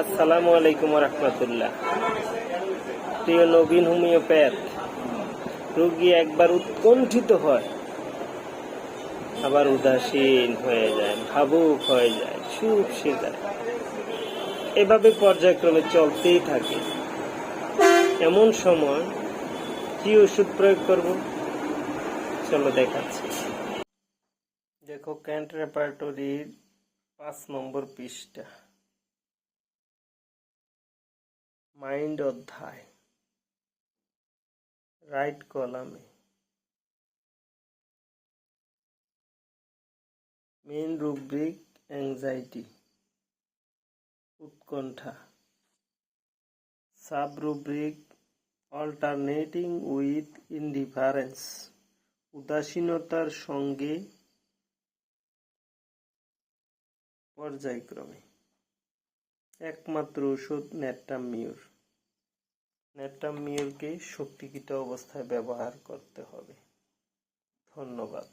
আসসালামু আলাইকুম রহমতুল্লাহ। প্রিয় নবীন হোমিওপ্যাথ, রোগী একবার উৎকণ্ঠিত হয়, আবার উদাসীন হয়ে যায়, ভাবুক হয়ে যায়, চুপসে যায়, এভাবে পর্যায়ক্রমে চলতেই থাকে। এমন সময় কি ওষুধ প্রয়োগ করব, চলো দেখাচ্ছি। দেখো, ক্যান্ট রেপার্টরির 5 নম্বর পৃষ্ঠা, মাইন্ড অধ্যায়, রাইট কলামে মেইন রুব্রিক অ্যাংজাইটি, উৎকণ্ঠা, sub rubric alternating with indifference, উদাসীনতার সঙ্গে পর্যায়ক্রমে। একমাত্র ওষুধ ন্যাট্রামিউর। ন্যাট্রামিউরকে শক্তিকৃত অবস্থায় ব্যবহার করতে হবে। ধন্যবাদ।